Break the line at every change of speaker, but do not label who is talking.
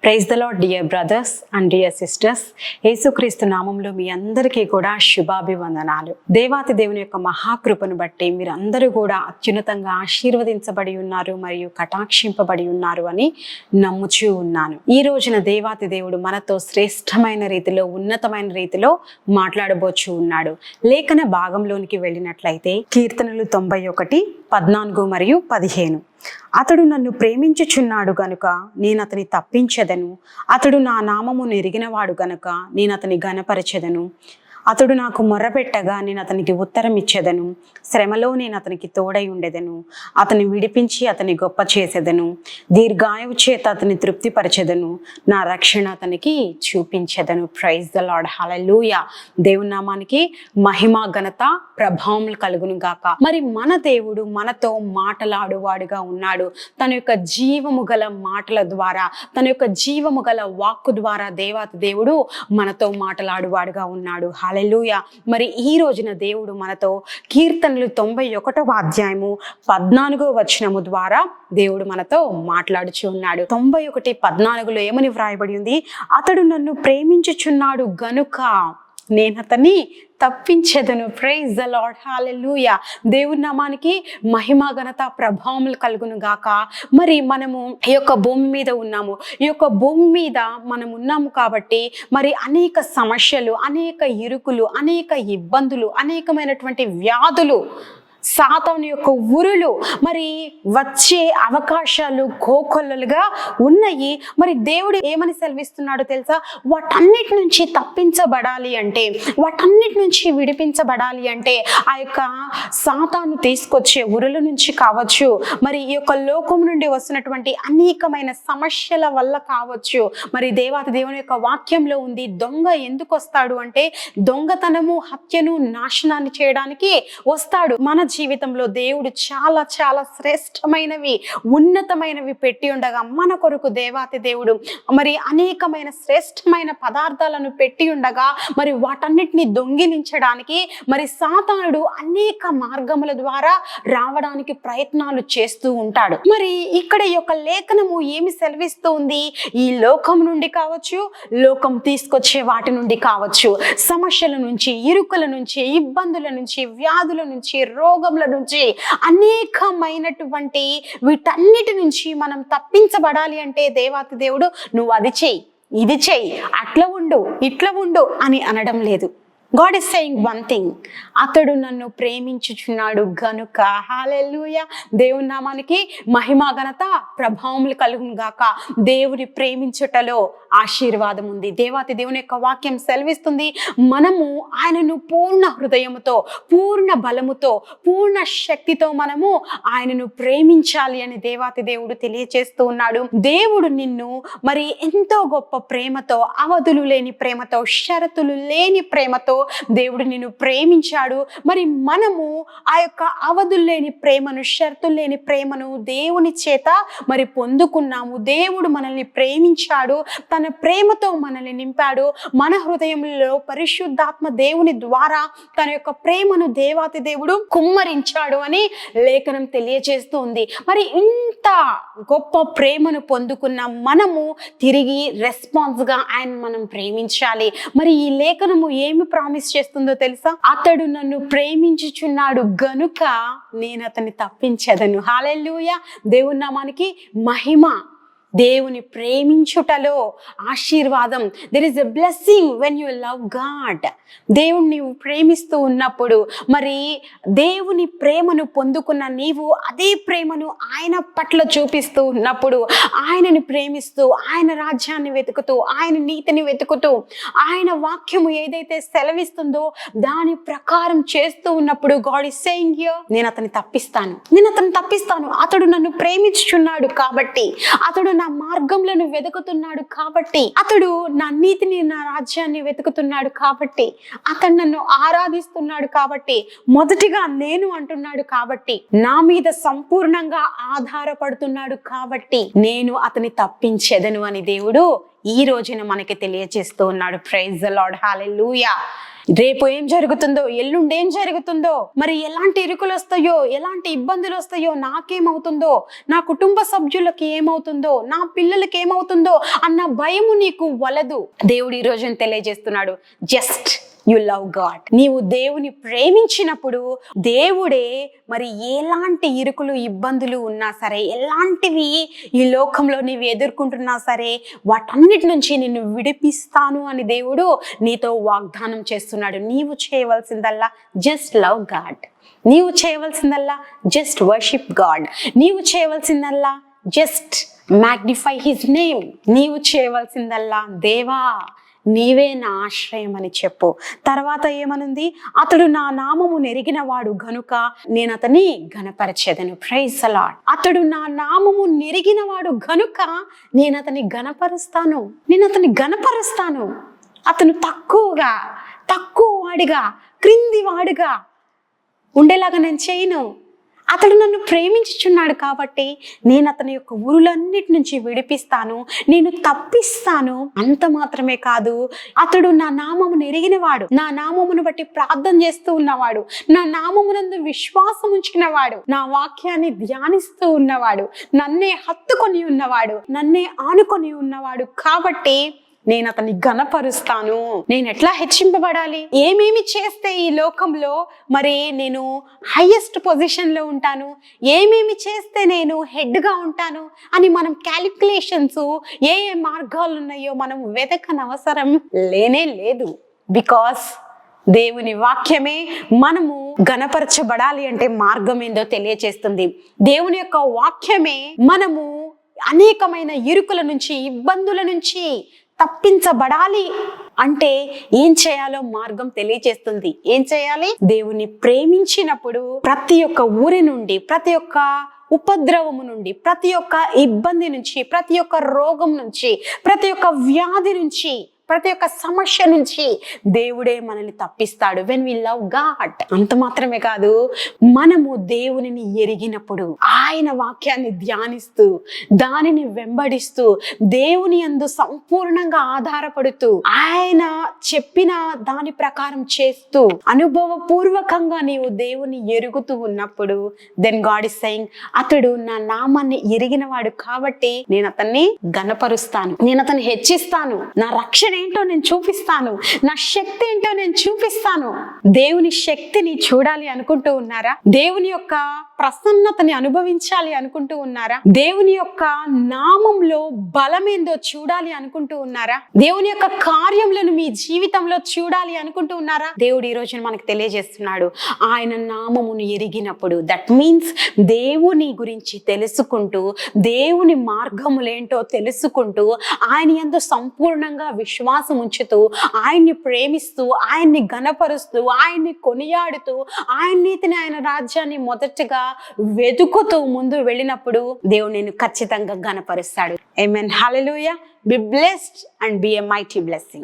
Praise the Lord dear brothers and dear sisters. యేసుక్రీస్తు నామంలో మీ అందరికీ కూడా శుభాభివందనాలు. దేవాతి దేవుని యొక్క మహాకృపను బట్టి మీరందరూ కూడా అత్యున్నతంగా ఆశీర్వదించబడి ఉన్నారు మరియు కటాక్షింపబడి ఉన్నారు అని నమ్ముచూ ఉన్నాను. ఈ రోజున దేవాతి దేవుడు మనతో శ్రేష్టమైన రీతిలో, ఉన్నతమైన రీతిలో మాట్లాడబోచూ ఉన్నాడు. లేఖన భాగంలోనికి వెళ్ళినట్లయితే కీర్తనలు 91, 14 మరియు 15. అతడు నన్ను ప్రేమించుచున్నాడు గనుక నేను అతని తప్పించెదను. అతడు నా నామము నెరిగినవాడు గనుక నేను అతని ఘనపరచెదను. అతడు నాకు మొర్రపెట్టగా నేను అతనికి ఉత్తరం ఇచ్చేదను. శ్రమలో నేను అతనికి తోడై ఉండేదను. అతని విడిపించి అతని గొప్ప చేసేదను. దీర్ఘాయువు చేత అతని తృప్తిపరచెదను. నా రక్షణ అతనికి చూపించెదను. ప్రైజ్ ద లార్డ్, హల్లెలూయా. దేవుని నామానికి మహిమ, ఘనత, ప్రభావం కలుగును గాక. మరి మన దేవుడు మనతో మాటలాడువాడుగా ఉన్నాడు. తన యొక్క జీవము గల మాటల ద్వారా, తన యొక్క జీవము గల వాక్కు ద్వారా దేవాతి దేవుడు మనతో మాటలాడువాడుగా ఉన్నాడు. హల్లెలూయా. మరి ఈ రోజున దేవుడు మనతో కీర్తనలు 91వ అధ్యాయము 14వ వచనము ద్వారా దేవుడు మనతో మాట్లాడుచు ఉన్నాడు. 91:14 ఏమని వ్రాయబడి ఉంది? అతడు నన్ను ప్రేమించుచున్నాడు గనుక నేను అతన్ని తప్పించెదను. ప్రైజ్ ద లార్డ్, హల్లెలూయా. దేవుని నామానికి మహిమ, ఘనత, ప్రభావములు కలుగును గాక. మరి మనము ఈ యొక్క భూమి మీద ఉన్నాము. ఈ యొక్క భూమి మీద మనం ఉన్నాము కాబట్టి మరి అనేక సమస్యలు, అనేక ఇరుకులు, అనేక ఇబ్బందులు, అనేకమైనటువంటి వ్యాధులు, సాతాను యొక్క ఉరులు మరి వచ్చే అవకాశాలు కోకొల్లలుగా ఉన్నాయి. మరి దేవుడు ఏమని సెలవిస్తున్నాడో తెలుసా? వాటన్నిటి నుంచి తప్పించబడాలి అంటే, వాటన్నిటి నుంచి విడిపించబడాలి అంటే ఆ యొక్క సాతాను తీసుకొచ్చే ఉరుల నుంచి కావచ్చు, మరి ఈ యొక్క లోకం నుండి వస్తున్నటువంటి అనేకమైన సమస్యల వల్ల కావచ్చు. మరి దేవాతి దేవుని యొక్క వాక్యంలో ఉంది, దొంగ ఎందుకు వస్తాడు అంటే దొంగతనము, హత్యను, నాశనాన్ని చేయడానికి వస్తాడు. మన జీవితంలో దేవుడు చాలా చాలా శ్రేష్టమైనవి, ఉన్నతమైనవి పెట్టి ఉండగా మన కొరకు దేవాతి దేవుడు మరి అనేకమైన శ్రేష్టమైన పదార్థాలను పెట్టి ఉండగా మరి వాటన్నిటిని దొంగిలించడానికి మరి సాతానుడు అనేక మార్గముల ద్వారా రావడానికి ప్రయత్నాలు చేస్తూ ఉంటాడు. మరి ఇక్కడ ఈ యొక్క లేఖనము ఏమి సెలవిస్తూ ఉంది? ఈ లోకం నుండి కావచ్చు, లోకం తీసుకొచ్చే వాటి నుండి కావచ్చు, సమస్యల నుంచి, ఇరుకుల నుంచి, ఇబ్బందుల నుంచి, వ్యాధుల నుంచి, రోగముల నుంచి, అనేకమైనటువంటి వీటన్నిటి నుంచి మనం తప్పించబడాలి అంటే దేవాతి దేవుడు నువ్వు అది చెయ్యి, ఇది చెయ్యి, అట్లా ఉండు, ఇట్లా ఉండు అని అనడం లేదు. God is saying one thing. అతడు నన్ను ప్రేమించుచున్నాడు గనుక. హల్లెలూయా. దేవుని నామానికి మహిమ, ఘనత, ప్రభావములు కలుగును గాక. దేవుని ప్రేమించుటలో ఆశీర్వాదం ఉంది. దేవాతి దేవుని యొక్క వాక్యం సెలవిస్తుంది, మనము ఆయనను పూర్ణ హృదయముతో, పూర్ణ బలముతో, పూర్ణ శక్తితో మనము ఆయనను ప్రేమించాలి అని దేవాతి దేవుడు తెలియచేస్తూ ఉన్నాడు. దేవుడు నిన్ను మరి ఎంతో గొప్ప ప్రేమతో, అవధులు లేని ప్రేమతో, షరతులు లేని ప్రేమతో దేవుడు నిన్ను ప్రేమించాడు. మరి మనము ఆ యొక్క అవధులు లేని ప్రేమను, షరతులు లేని ప్రేమను దేవుని చేత మరి పొందుకున్నాము. దేవుడు మనల్ని ప్రేమించాడు, తన ప్రేమతో మనల్ని నింపాడు. మన హృదయంలో పరిశుద్ధాత్మ దేవుని ద్వారా తన యొక్క ప్రేమను దేవాతి దేవుడు కుమ్మరించాడు అని లేఖనం తెలియజేస్తూ ఉంది. మరి ఇంత గొప్ప ప్రేమను పొందుకున్న మనము తిరిగి రెస్పాన్స్ గా ఆయన మనం ప్రేమించాలి. మరి ఈ లేఖనము ఏమి ప్రామిస్ చేస్తుందో తెలుసా? అతడు నన్ను ప్రేమించుచున్నాడు గనుక నేను అతన్ని తప్పించెదను. హల్లెలూయా. దేవుని నామానికి మహిమ. దేవుని ప్రేమించుటలో ఆశీర్వాదం. There is a blessing when you love God. దేవుని నీవు ప్రేమిస్తూ ఉన్నప్పుడు మరి దేవుని ప్రేమను పొందుకున్న నీవు అదే ప్రేమను ఆయన పట్ల చూపిస్తూ ఉన్నప్పుడు, ఆయనని ప్రేమిస్తూ, ఆయన రాజ్యాన్ని వెతుకుతూ, ఆయన నీతిని వెతుకుతూ, ఆయన వాక్యము ఏదైతే సెలవిస్తుందో దాని ప్రకారం చేస్తూ ఉన్నప్పుడు గాడ్ ఈస్ సేయింగ్ హియర్, నేను అతన్ని తప్పిస్తాను, నేను అతన్ని తప్పిస్తాను. అతడు నన్ను ప్రేమించుచున్నాడు కాబట్టి, అతడు నా మార్గంలను వెతుకుతున్నాడు కాబట్టి, అతడు నా నీతిని, నా రాజ్యాన్ని వెతుకుతున్నాడు కాబట్టి, అతడు నన్ను ఆరాధిస్తున్నాడు కాబట్టి, మొదటిగా నేను అంటున్నాడు కాబట్టి, నా మీద సంపూర్ణంగా ఆధారపడుతున్నాడు కాబట్టి నేను అతని తప్పించెదను అని దేవుడు ఈ రోజున మనకి తెలియజేస్తూ ఉన్నాడు. ప్రైజ్ ద లార్డ్, హల్లెలూయా. రేపు ఏం జరుగుతుందో, ఎల్లుండి ఏం జరుగుతుందో, మరి ఎలాంటి ఇరుకులు వస్తాయో, ఎలాంటి ఇబ్బందులు వస్తాయో, నాకేమవుతుందో, నా కుటుంబ సభ్యులకి ఏమవుతుందో, నా పిల్లలకి ఏమవుతుందో అన్న భయము నీకు వలదు. దేవుడు ఈ రోజున తెలియజేస్తున్నాడు, జస్ట్ యు లవ్ గాడ్. నీవు దేవుని ప్రేమించినప్పుడు దేవుడే మరి ఎలాంటి ఇరుకులు ఇబ్బందులు ఉన్నా సరే, ఎలాంటివి ఈ లోకంలో నీవు ఎదుర్కొంటున్నా సరే, వాటన్నిటి నుంచి నిన్ను విడిపిస్తాను అని దేవుడు నీతో వాగ్దానం చేస్తున్నాడు. నీవు చేయవలసిందల్లా జస్ట్ లవ్ గాడ్. నీవు చేయవలసిందల్లా జస్ట్ వర్షిప్ గాడ్. నీవు చేయవలసిందల్లా జస్ట్ మ్యాగ్నిఫై హిజ్ నేమ్. నీవు చేయవలసిందల్లా దేవా నీవే నా ఆశ్రయం అని చెప్పు. తర్వాత ఏమనుంది? అతడు నా నామము నెరిగిన వాడు గనుక నేను అతని ఘనపరచెదను. Praise the lord. అతడు నా నామము నెరిగిన వాడు గనుక నేను అతని ఘనపరుస్తాను. అతను తక్కువ వాడిగా, క్రింది వాడిగా ఉండేలాగా నేను చేయను. అతడు నన్ను ప్రేమించుచున్నాడు కాబట్టి నేను అతని యొక్క ఊరులన్నిటి నుంచి విడిపిస్తాను, నేను తప్పిస్తాను. అంత మాత్రమే కాదు, అతడు నా నామమును ఎరిగినవాడు, నా నామమును బట్టి ప్రార్థన చేస్తూ ఉన్నవాడు, నా నామమునందు విశ్వాసం ఉంచినవాడు, నా వాక్యాన్ని ధ్యానిస్తూ ఉన్నవాడు, నన్నే హత్తుకొని ఉన్నవాడు, నన్నే ఆనుకొని ఉన్నవాడు కాబట్టి నేను అతన్ని ఘనపరుస్తాను. నేను ఎట్లా హెచ్చింపబడాలి? ఏమేమి చేస్తే ఈ లోకంలో మరి నేను హైయెస్ట్ పొజిషన్లో ఉంటాను, ఏమేమి చేస్తే నేను హెడ్గా ఉంటాను అని మనం క్యాలిక్యులేషన్స్, ఏ మార్గాలు ఉన్నాయో మనం వెతకనవసరం లేనే లేదు. బికాస్ దేవుని వాక్యమే మనము ఘనపరచబడాలి అంటే మార్గం ఏందో తెలియచేస్తుంది. దేవుని యొక్క వాక్యమే మనము అనేకమైన ఇరుకుల నుంచి, ఇబ్బందుల నుంచి తప్పించబడాలి అంటే ఏం చేయాలో మార్గం తెలియజేస్తుంది. ఏం చేయాలి? దేవుని ప్రేమించినప్పుడు ప్రతి ఒక్క ఊరి నుండి, ప్రతి ఒక్క ఉపద్రవము నుండి, ప్రతి ఒక్క ఇబ్బంది నుంచి, ప్రతి ఒక్క రోగం నుంచి, ప్రతి ఒక్క వ్యాధి నుంచి, ప్రతి ఒక్క సమస్య నుంచి దేవుడే మనల్ని తప్పిస్తాడు. When we love God. అంత మాత్రమే కాదు, మనము దేవునిని ఎరిగినప్పుడు, ఆయన వాక్యాన్ని ధ్యానిస్తూ, దానిని వెంబడిస్తూ, దేవుని యందు సంపూర్ణంగా ఆధారపడుతూ, ఆయన చెప్పిన దాని ప్రకారం చేస్తూ, అనుభవపూర్వకంగా నీవు దేవుని ఎరుగుతూ ఉన్నప్పుడు, దెన్ గాడ్ ఇస్ సెయింగ్, అతడు నా నామాన్ని ఎరిగినవాడు కాబట్టి నేను అతన్ని ఘనపరుస్తాను, నేను అతన్ని హెచ్చిస్తాను, నా రక్షణ ఏంటో నేను చూపిస్తాను, నా శక్తి ఏంటో నేను చూపిస్తాను. దేవుని శక్తిని చూడాలి అనుకుంటూ ఉన్నారా? దేవుని యొక్క ప్రసన్నతని అనుభవించాలి అనుకుంటూ ఉన్నారా? దేవుని యొక్క నామంలో బలమేందో చూడాలి అనుకుంటూ ఉన్నారా? దేవుని యొక్క కార్యములను మీ జీవితంలో చూడాలి అనుకుంటూ ఉన్నారా? దేవుడు ఈ రోజున మనకు తెలియజేస్తున్నాడు, ఆయన నామమును ఎరిగినప్పుడు, దట్ మీన్స్ దేవుని గురించి తెలుసుకుంటూ, దేవుని మార్గములేంటో తెలుసుకుంటూ, ఆయన యందు సంపూర్ణంగా విశ్వాసం ఉంచుతూ, ఆయన్ని ప్రేమిస్తూ, ఆయన్ని ఘనపరుస్తూ, ఆయన్ని కొనియాడుతూ, ఆయన నీతిని, ఆయన రాజ్యాన్ని మొదటగా వెతుకుతూ ముందు వెళ్ళినప్పుడు దేవుడు నేను ఖచ్చితంగా ఘనపరుస్తాడు. ఆమేన్. హల్లెలూయా. Be blessed and be a mighty blessing.